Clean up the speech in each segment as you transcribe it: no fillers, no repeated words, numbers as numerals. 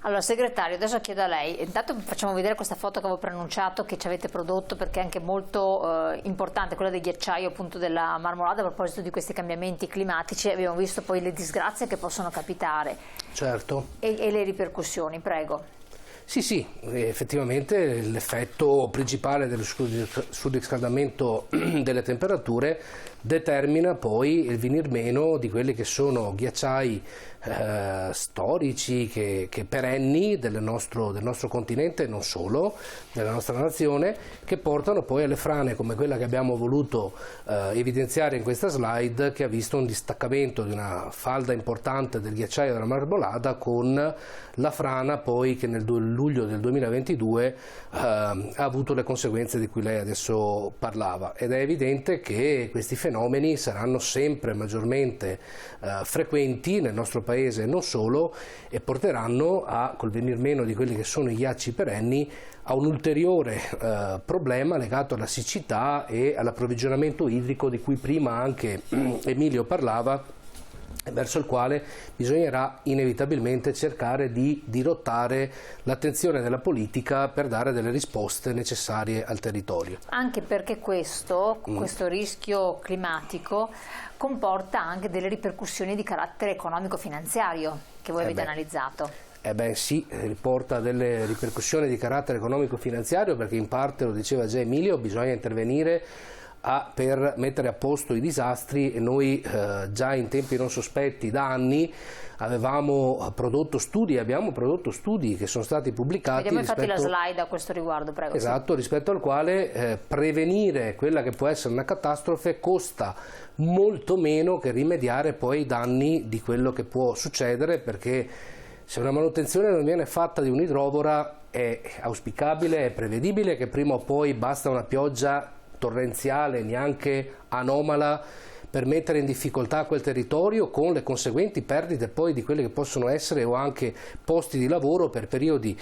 Allora, segretario, adesso chiedo a lei, intanto facciamo vedere questa foto che avevo preannunciato, che ci avete prodotto, perché è anche molto importante, quella del ghiacciaio appunto della Marmolada, a proposito di questi cambiamenti climatici. Abbiamo visto poi le disgrazie che possono capitare. Certo. E le ripercussioni, prego. Sì, effettivamente l'effetto principale del surriscaldamento delle temperature determina poi il venir meno di quelli che sono ghiacciai storici, che perenni del nostro continente, non solo, della nostra nazione, che portano poi alle frane come quella che abbiamo voluto evidenziare in questa slide, che ha visto un distaccamento di una falda importante del ghiacciaio della Marmolada, con la frana poi che nel luglio del 2022 ha avuto le conseguenze di cui lei adesso parlava, ed è evidente che questi fenomeni saranno sempre maggiormente frequenti nel nostro paese e non solo, e porteranno col venir meno di quelli che sono i ghiacci perenni, a un ulteriore problema legato alla siccità e all'approvvigionamento idrico di cui prima anche Emilio parlava, verso il quale bisognerà inevitabilmente cercare di dirottare l'attenzione della politica per dare delle risposte necessarie al territorio. Anche perché questo rischio climatico comporta anche delle ripercussioni di carattere economico-finanziario che voi avete analizzato. Sì, riporta delle ripercussioni di carattere economico-finanziario, perché in parte, lo diceva già Emilio, bisogna intervenire per mettere a posto i disastri, e noi già in tempi non sospetti, da anni, abbiamo prodotto studi che sono stati pubblicati. Vediamo infatti la slide a questo riguardo, prego. Esatto, rispetto al quale prevenire quella che può essere una catastrofe costa molto meno che rimediare poi i danni di quello che può succedere, perché se una manutenzione non viene fatta di un'idrovora, è auspicabile, è prevedibile che prima o poi basta una pioggia torrenziale, neanche anomala, per mettere in difficoltà quel territorio, con le conseguenti perdite poi di quelle che possono essere o anche posti di lavoro per periodi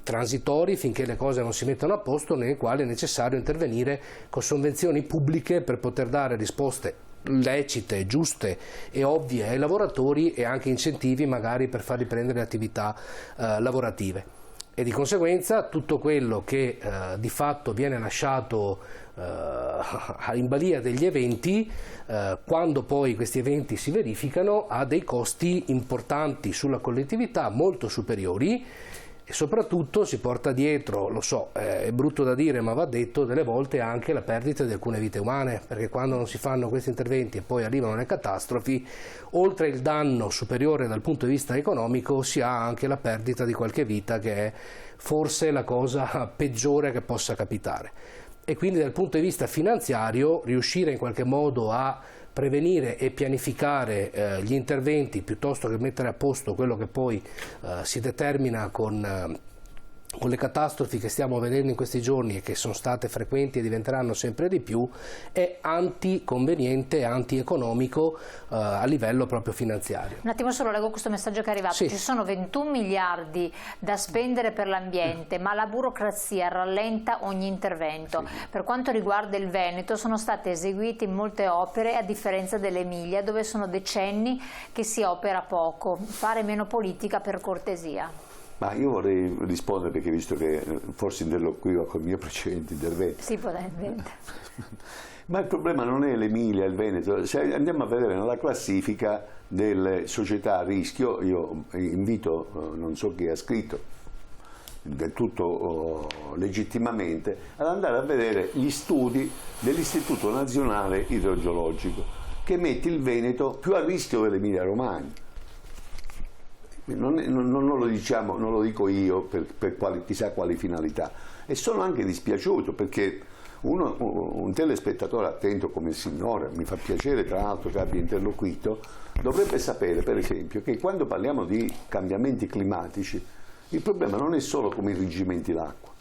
transitori, finché le cose non si mettono a posto, nei quali è necessario intervenire con sovvenzioni pubbliche per poter dare risposte lecite, giuste e ovvie ai lavoratori, e anche incentivi magari per far riprendere le attività lavorative. E di conseguenza tutto quello che di fatto viene lasciato in balia degli eventi, quando poi questi eventi si verificano, ha dei costi importanti sulla collettività, molto superiori, e soprattutto si porta dietro, lo so, è brutto da dire ma va detto, delle volte anche la perdita di alcune vite umane, perché quando non si fanno questi interventi e poi arrivano le catastrofi, oltre il danno superiore dal punto di vista economico, si ha anche la perdita di qualche vita, che è forse la cosa peggiore che possa capitare. E quindi dal punto di vista finanziario riuscire in qualche modo a prevenire e pianificare gli interventi, piuttosto che mettere a posto quello che poi si determina con le catastrofi che stiamo vedendo in questi giorni e che sono state frequenti e diventeranno sempre di più, è anticonveniente e antieconomico a livello proprio finanziario. Un attimo solo, leggo questo messaggio che è arrivato. Sì. Ci sono 21 miliardi da spendere per l'ambiente, ma la burocrazia rallenta ogni intervento. Sì. Per quanto riguarda il Veneto, sono state eseguite molte opere, a differenza dell'Emilia, dove sono decenni che si opera poco. Fare meno politica, per cortesia. Ma io vorrei rispondere, perché visto che forse interloquivo con il mio precedente intervento. Sì, potente. Ma il problema non è l'Emilia, il Veneto. Se andiamo a vedere nella classifica delle società a rischio, io invito, non so chi ha scritto, del tutto legittimamente, ad andare a vedere gli studi dell'Istituto Nazionale Idrogeologico, che mette il Veneto più a rischio dell'Emilia Romagna. Non lo diciamo, non lo dico io per chissà quali finalità, e sono anche dispiaciuto, perché un telespettatore attento come il signore, mi fa piacere tra l'altro che abbia interloquito, dovrebbe sapere per esempio che quando parliamo di cambiamenti climatici il problema non è solo come irriggimenti d'acqua.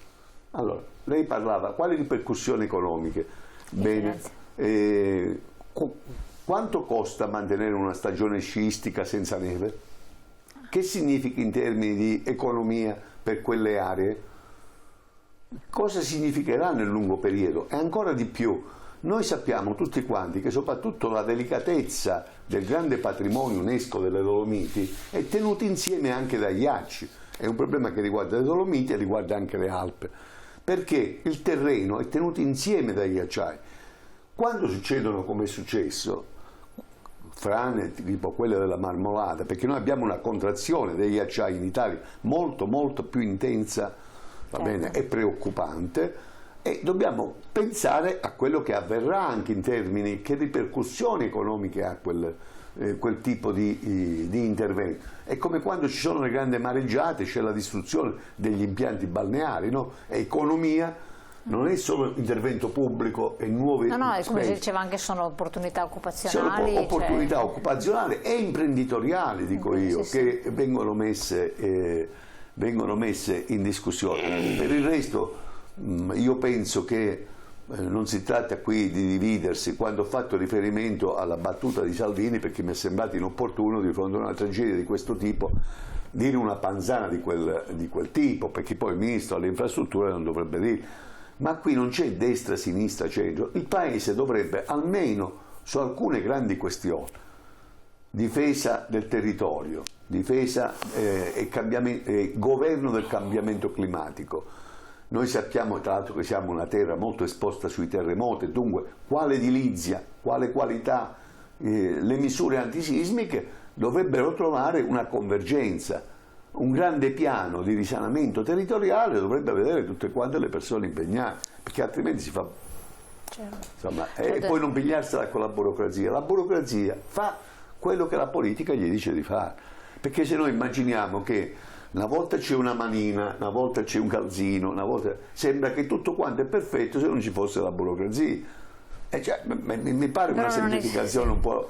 Allora, lei parlava, quali ripercussioni economiche? Bene, quanto costa mantenere una stagione sciistica senza neve? Che significa in termini di economia per quelle aree? Cosa significherà nel lungo periodo? E ancora di più, Noi sappiamo tutti quanti che soprattutto la delicatezza del grande patrimonio UNESCO delle Dolomiti è tenuta insieme anche dai ghiacci. È un problema che riguarda le Dolomiti e riguarda anche le Alpi, perché il terreno è tenuto insieme dai ghiacciai. Quando succedono, come è successo, frane tipo quelle della Marmolada, perché noi abbiamo una contrazione dei ghiacciai in Italia molto molto più intensa, va bene, è preoccupante, e dobbiamo pensare a quello che avverrà anche in termini che ripercussioni economiche ha quel tipo di intervento. È come quando ci sono le grandi mareggiate, c'è la distruzione degli impianti balneari, no? È economia, non è solo intervento pubblico e nuovi no, come si diceva anche, sono opportunità occupazionali. Sono opportunità occupazionali e imprenditoriali, dico io, che vengono messe in discussione. Per il resto io penso che non si tratta qui di dividersi. Quando ho fatto riferimento alla battuta di Salvini, perché mi è sembrato inopportuno di fronte a una tragedia di questo tipo dire una panzana di quel tipo, perché poi il ministro alle infrastrutture non dovrebbe dire, ma qui non c'è destra, sinistra, centro. Il Paese dovrebbe almeno su alcune grandi questioni, difesa del territorio, difesa e governo del cambiamento climatico. Noi sappiamo tra l'altro che siamo una terra molto esposta sui terremoti, dunque quale edilizia, quale qualità, le misure antisismiche dovrebbero trovare una convergenza. Un grande piano di risanamento territoriale dovrebbe vedere tutte quante le persone impegnate, perché altrimenti si fa... Insomma, e poi non pigliarsela con la burocrazia. La burocrazia fa quello che la politica gli dice di fare, perché se noi immaginiamo che una volta c'è una manina, una volta c'è un calzino, una volta sembra che tutto quanto è perfetto se non ci fosse la burocrazia. Cioè, mi pare una semplificazione un po'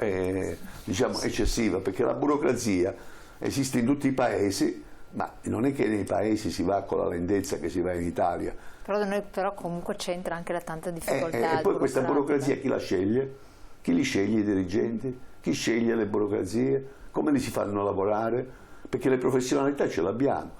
diciamo eccessiva, perché la burocrazia esiste in tutti i paesi, ma non è che nei paesi si va con la lentezza che si va in Italia. Però da noi comunque c'entra anche la tanta difficoltà. E poi questa burocrazia chi la sceglie? Chi li sceglie i dirigenti? Chi sceglie le burocrazie? Come li si fanno lavorare? Perché le professionalità ce l'abbiamo.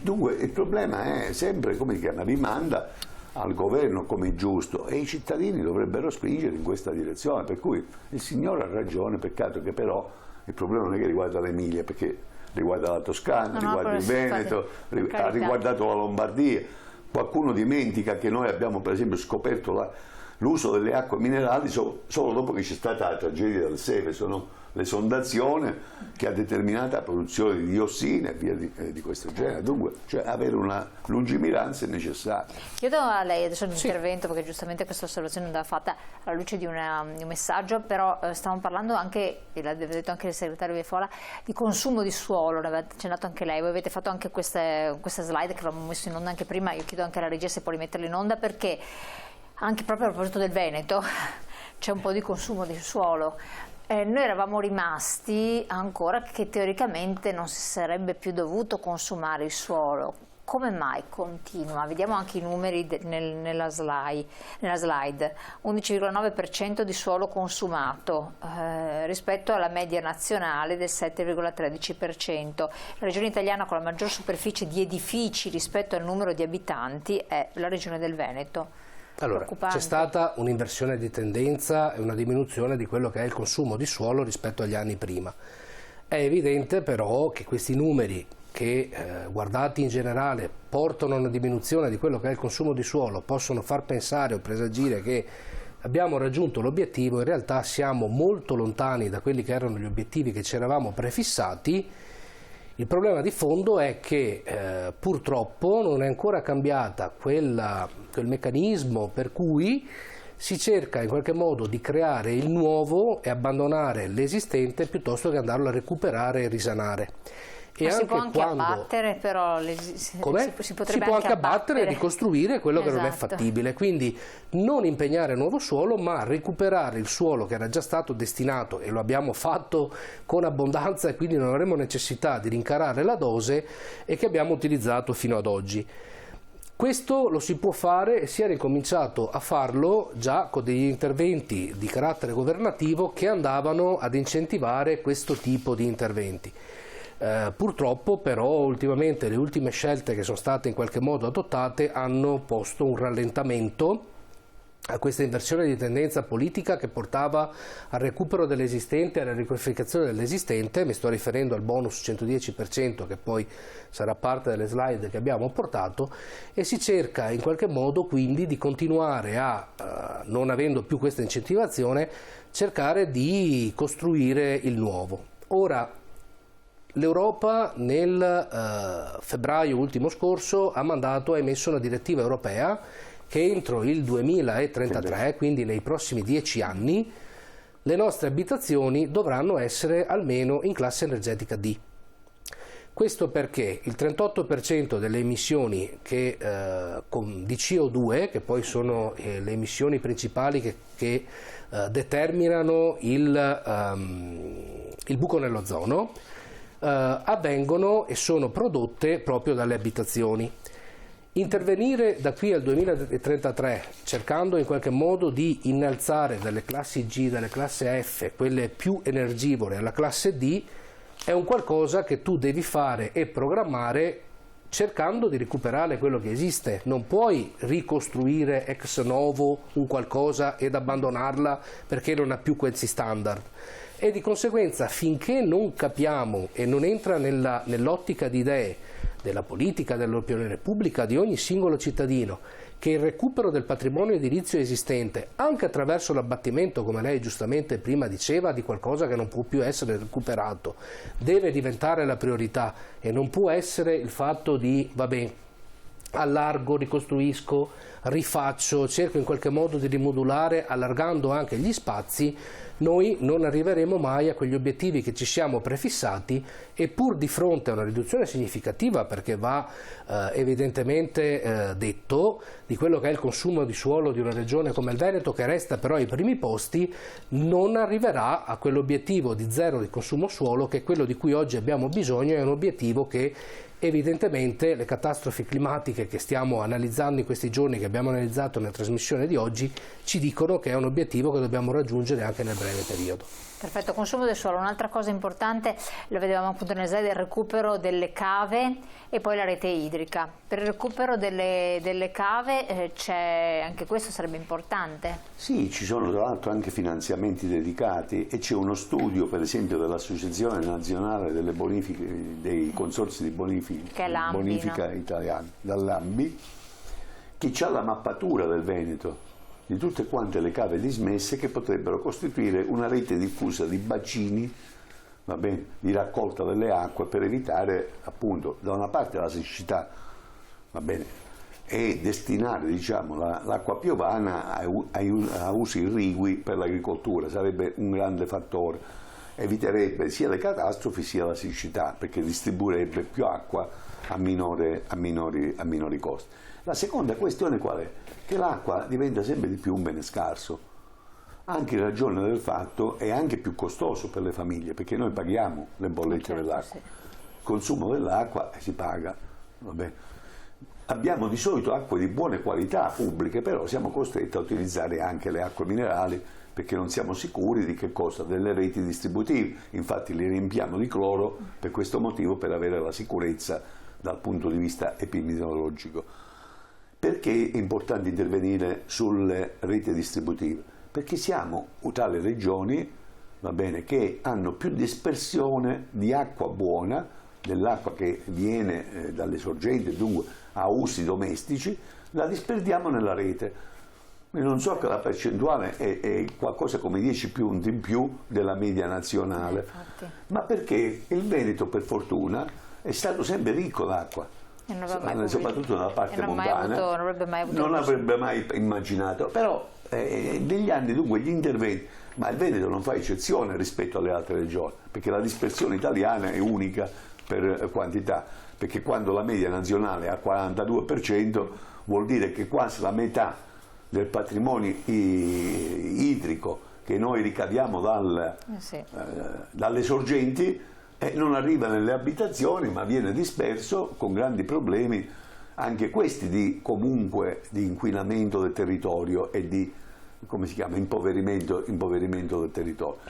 Dunque il problema è sempre, come si chiama, rimanda al governo come è giusto, e i cittadini dovrebbero spingere in questa direzione, per cui il signore ha ragione, peccato che però il problema non è che riguarda l'Emilia, perché riguarda la Toscana, riguarda il Veneto, ha riguardato la Lombardia. Qualcuno dimentica che noi abbiamo per esempio scoperto l'uso delle acque minerali solo dopo che c'è stata la tragedia del Seveso, no? L'esondazione che ha determinato la produzione di diossine e via di questo genere. Dunque, cioè, avere una lungimiranza è necessaria. Chiedo a lei adesso un intervento, perché giustamente questa osservazione andava fatta alla luce di un messaggio, però stavamo parlando anche, l'aveva detto anche il segretario Viefola, di consumo di suolo, ne aveva accennato anche lei. Voi avete fatto anche queste slide che avevamo messo in onda anche prima. Io chiedo anche alla regia se può rimetterle in onda, perché anche proprio a proposito del Veneto c'è un po' di consumo di suolo. Noi eravamo rimasti ancora che teoricamente non si sarebbe più dovuto consumare il suolo. Come mai continua? Vediamo anche i numeri nella slide. 11,9% di suolo consumato rispetto alla media nazionale del 7,13%. La regione italiana con la maggior superficie di edifici rispetto al numero di abitanti è la regione del Veneto. Allora, c'è stata un'inversione di tendenza e una diminuzione di quello che è il consumo di suolo rispetto agli anni prima. È evidente però che questi numeri che guardati in generale portano a una diminuzione di quello che è il consumo di suolo, possono far pensare o presagire che abbiamo raggiunto l'obiettivo. In realtà siamo molto lontani da quelli che erano gli obiettivi che ci eravamo prefissati. Il problema di fondo è che purtroppo non è ancora cambiata quel meccanismo per cui si cerca in qualche modo di creare il nuovo e abbandonare l'esistente piuttosto che andarlo a recuperare e risanare. Ma si può anche abbattere, però si può anche abbattere e ricostruire quello che non è fattibile, quindi non impegnare nuovo suolo, ma recuperare il suolo che era già stato destinato, e lo abbiamo fatto con abbondanza e quindi non avremo necessità di rincarare la dose, e che abbiamo utilizzato fino ad oggi. Questo lo si può fare e si è ricominciato a farlo già con degli interventi di carattere governativo che andavano ad incentivare questo tipo di interventi. Purtroppo però ultimamente le ultime scelte che sono state in qualche modo adottate hanno posto un rallentamento a questa inversione di tendenza politica che portava al recupero dell'esistente e alla riqualificazione dell'esistente. Mi sto riferendo al bonus 110% che poi sarà parte delle slide che abbiamo portato, e si cerca in qualche modo quindi di continuare a, non avendo più questa incentivazione, cercare di costruire il nuovo. Ora, l'Europa nel febbraio ultimo scorso ha emesso una direttiva europea che entro il 2033, quindi nei prossimi 10 anni, le nostre abitazioni dovranno essere almeno in classe energetica D. Questo perché il 38% delle emissioni di CO2, che poi sono le emissioni principali che determinano il buco nell'ozono, avvengono e sono prodotte proprio dalle abitazioni. Intervenire da qui al 2033 cercando in qualche modo di innalzare dalle classi G, dalle classe F, quelle più energivore, alla classe D, è un qualcosa che tu devi fare e programmare cercando di recuperare quello che esiste. Non puoi ricostruire ex novo un qualcosa ed abbandonarla perché non ha più questi standard. E di conseguenza, finché non capiamo e non entra nell'ottica di idee della politica, dell'opinione pubblica, di ogni singolo cittadino, che il recupero del patrimonio edilizio esistente, anche attraverso l'abbattimento, come lei giustamente prima diceva, di qualcosa che non può più essere recuperato, deve diventare la priorità e non può essere il fatto di, vabbè, allargo, ricostruisco, rifaccio, cerco in qualche modo di rimodulare, allargando anche gli spazi. Noi non arriveremo mai a quegli obiettivi che ci siamo prefissati, e pur di fronte a una riduzione significativa, perché va evidentemente detto, di quello che è il consumo di suolo di una regione come il Veneto, che resta però ai primi posti, non arriverà a quell'obiettivo di zero di consumo suolo, che è quello di cui oggi abbiamo bisogno. È un obiettivo che evidentemente le catastrofi climatiche che stiamo analizzando in questi giorni, che abbiamo analizzato nella trasmissione di oggi, ci dicono che è un obiettivo che dobbiamo raggiungere anche nel breve periodo. Perfetto, consumo del suolo. Un'altra cosa importante, lo vedevamo appunto nelle slide, il recupero delle cave e poi la rete idrica. Per il recupero delle cave anche questo sarebbe importante? Sì, ci sono tra l'altro anche finanziamenti dedicati, e c'è uno studio per esempio dell'Associazione Nazionale delle Bonifiche, dei Consorzi di Bonifica Italiani, dall'AMBI, che ha la mappatura del Veneto di tutte quante le cave dismesse che potrebbero costituire una rete diffusa di bacini, va bene, di raccolta delle acque, per evitare appunto da una parte la siccità, va bene, e destinare, diciamo, l'acqua piovana a usi irrigui per l'agricoltura. Sarebbe un grande fattore, eviterebbe sia le catastrofi sia la siccità, perché distribuirebbe più acqua a minori costi. La seconda questione qual è? Che l'acqua diventa sempre di più un bene scarso, anche in ragione del fatto è anche più costoso per le famiglie, perché noi paghiamo le bollette dell'acqua, il consumo dell'acqua si paga, vabbè. Abbiamo di solito acque di buone qualità pubbliche, però siamo costretti a utilizzare anche le acque minerali, perché non siamo sicuri di che cosa, delle reti distributive. Infatti li riempiamo di cloro per questo motivo, per avere la sicurezza dal punto di vista epidemiologico. Perché è importante intervenire sulle reti distributive? Perché siamo tra le regioni, va bene, che hanno più dispersione di acqua buona, dell'acqua che viene dalle sorgenti, dunque a usi domestici, la disperdiamo nella rete. E non so che la percentuale è qualcosa come 10 punti in più della media nazionale, ma perché il Veneto, per fortuna, è stato sempre ricco d'acqua. Soprattutto nella parte montana, non avrebbe mai immaginato, però negli anni dunque gli interventi, ma il Veneto non fa eccezione rispetto alle altre regioni, perché la dispersione italiana è unica per quantità, perché quando la media nazionale è al 42% vuol dire che quasi la metà del patrimonio idrico che noi ricaviamo dalle sorgenti non arriva nelle abitazioni, ma viene disperso con grandi problemi, anche questi comunque di inquinamento del territorio e di, come si chiama, impoverimento del territorio.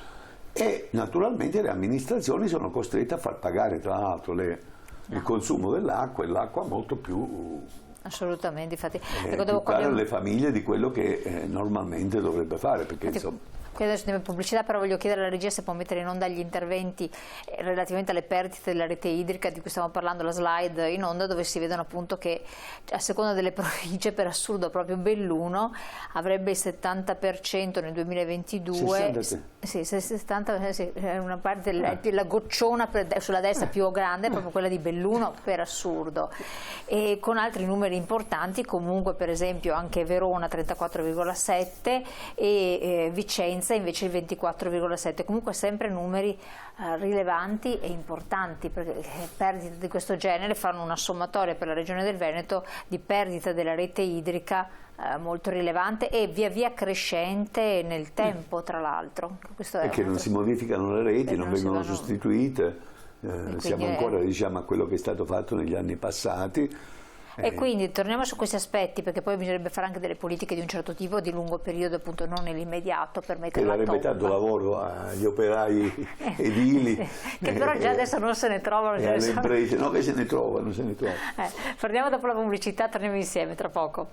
E naturalmente le amministrazioni sono costrette a far pagare tra l'altro il consumo dell'acqua, e l'acqua molto più Assolutamente, infatti. Più caro alle famiglie di quello che normalmente dovrebbe fare, perché insomma... Qui adesso andiamo in pubblicità, però voglio chiedere alla regia se può mettere in onda gli interventi relativamente alle perdite della rete idrica di cui stiamo parlando, la slide in onda, dove si vedono appunto che a seconda delle province, per assurdo proprio Belluno avrebbe il 70% nel 2022, 70, sì, una parte la gocciona sulla destra più grande è proprio quella di Belluno, per assurdo, e con altri numeri importanti comunque, per esempio anche Verona 34,7 e Vicenza invece il 24,7, comunque sempre numeri rilevanti e importanti, perché perdite di questo genere fanno una sommatoria per la regione del Veneto di perdita della rete idrica molto rilevante e via via crescente nel tempo, tra l'altro. E che non si modificano le reti, non vengono sostituite, siamo ancora diciamo, a quello che è stato fatto negli anni passati. E quindi torniamo su questi aspetti, perché poi bisognerebbe fare anche delle politiche di un certo tipo di lungo periodo, appunto non nell'immediato, per mettere la darebbe tanto lavoro agli operai edili che però già adesso non se ne trovano, e alle imprese, no, che se ne trovano, torniamo dopo la pubblicità, torniamo insieme tra poco.